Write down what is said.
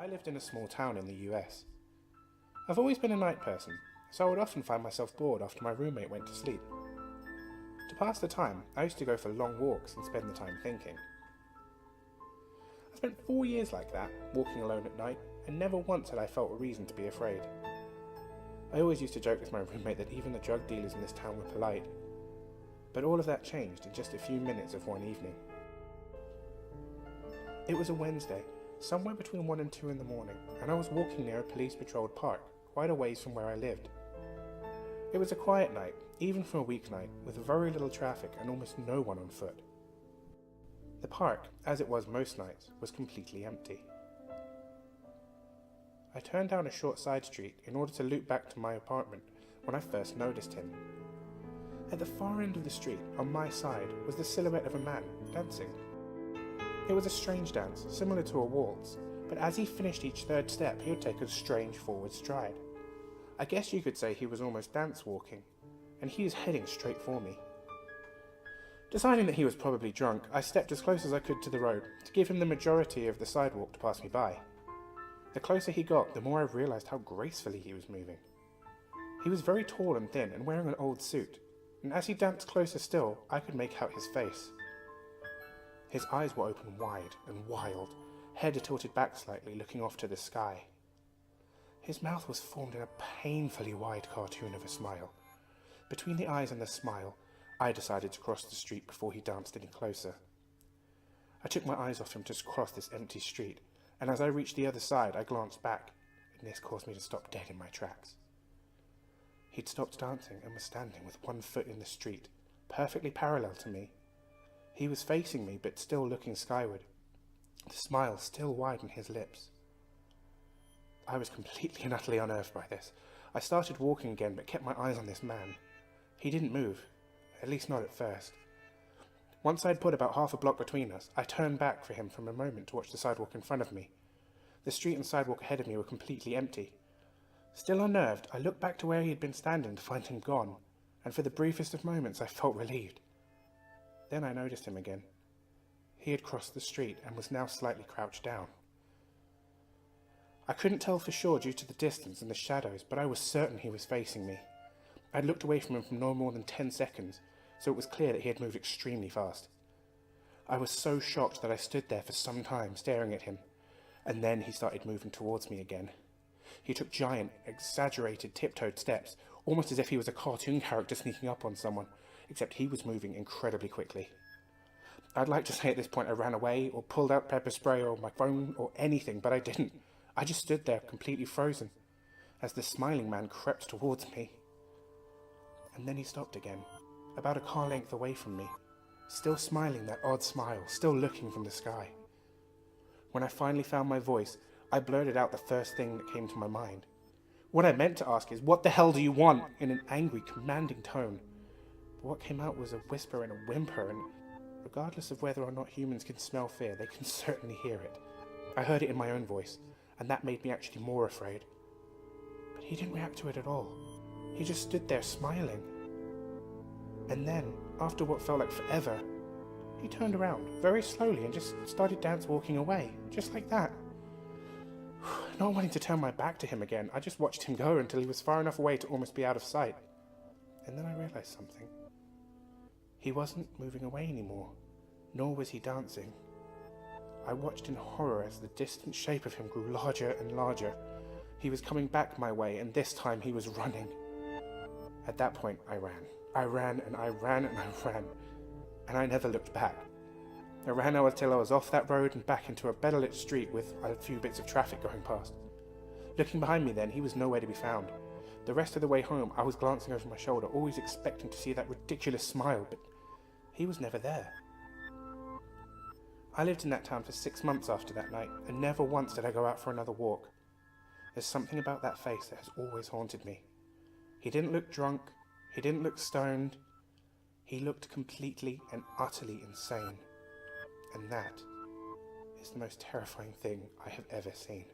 I lived in a small town in the US. I've always been a night person, so I would often find myself bored after my roommate went to sleep. To pass the time, I used to go for long walks and spend the time thinking. I spent 4 years like that, walking alone at night, and never once had I felt a reason to be afraid. I always used to joke with my roommate that even the drug dealers in this town were polite. But all of that changed in just a few minutes of one evening. It was a Wednesday, somewhere between 1 and 2 in the morning, and I was walking near a police-patrolled park, quite a ways from where I lived. It was a quiet night, even for a weeknight, with very little traffic and almost no one on foot. The park, as it was most nights, was completely empty. I turned down a short side street in order to loop back to my apartment when I first noticed him. At the far end of the street, on my side, was the silhouette of a man dancing. It was a strange dance, similar to a waltz, but as he finished each third step, he would take a strange forward stride. I guess you could say he was almost dance walking, and he was heading straight for me. Deciding that he was probably drunk, I stepped as close as I could to the road, to give him the majority of the sidewalk to pass me by. The closer he got, the more I realised how gracefully he was moving. He was very tall and thin, and wearing an old suit, and as he danced closer still, I could make out his face. His eyes were open wide and wild, head tilted back slightly, looking off to the sky. His mouth was formed in a painfully wide cartoon of a smile. Between the eyes and the smile, I decided to cross the street before he danced any closer. I took my eyes off him to cross this empty street, and as I reached the other side, I glanced back, and this caused me to stop dead in my tracks. He'd stopped dancing and was standing with one foot in the street, perfectly parallel to me. He was facing me, but still looking skyward, the smile still wide on his lips. I was completely and utterly unnerved by this. I started walking again, but kept my eyes on this man. He didn't move, at least not at first. Once I'd put about half a block between us, I turned back for him for a moment to watch the sidewalk in front of me. The street and sidewalk ahead of me were completely empty. Still unnerved, I looked back to where he had been standing to find him gone, and for the briefest of moments I felt relieved. Then I noticed him again. He had crossed the street and was now slightly crouched down. I couldn't tell for sure due to the distance and the shadows, but I was certain he was facing me. I'd looked away from him for no more than 10 seconds, so it was clear that he had moved extremely fast. I was so shocked that I stood there for some time staring at him, and then he started moving towards me again. He took giant, exaggerated, tiptoed steps, almost as if he was a cartoon character sneaking up on someone, except he was moving incredibly quickly. I'd like to say at this point I ran away, or pulled out pepper spray or my phone or anything, but I didn't. I just stood there completely frozen, as the smiling man crept towards me. And then he stopped again, about a car length away from me, still smiling that odd smile, still looking from the sky. When I finally found my voice, I blurted out the first thing that came to my mind. What I meant to ask is, "What the hell do you want?" in an angry, commanding tone. But what came out was a whisper and a whimper, and regardless of whether or not humans can smell fear, they can certainly hear it. I heard it in my own voice, and that made me actually more afraid. But he didn't react to it at all. He just stood there smiling. And then, after what felt like forever, he turned around very slowly and just started dance walking away, just like that. Not wanting to turn my back to him again, I just watched him go until he was far enough away to almost be out of sight. And then I realized something. He wasn't moving away anymore, nor was he dancing. I watched in horror as the distant shape of him grew larger and larger. He was coming back my way, and this time he was running. At that point, I ran. I ran and I ran and I ran, and I never looked back. I ran until I was off that road and back into a better lit street with a few bits of traffic going past. Looking behind me then, he was nowhere to be found. The rest of the way home, I was glancing over my shoulder, always expecting to see that ridiculous smile, but he was never there. I lived in that town for 6 months after that night, and never once did I go out for another walk. There's something about that face that has always haunted me. He didn't look drunk, he didn't look stoned, he looked completely and utterly insane. And that is the most terrifying thing I have ever seen.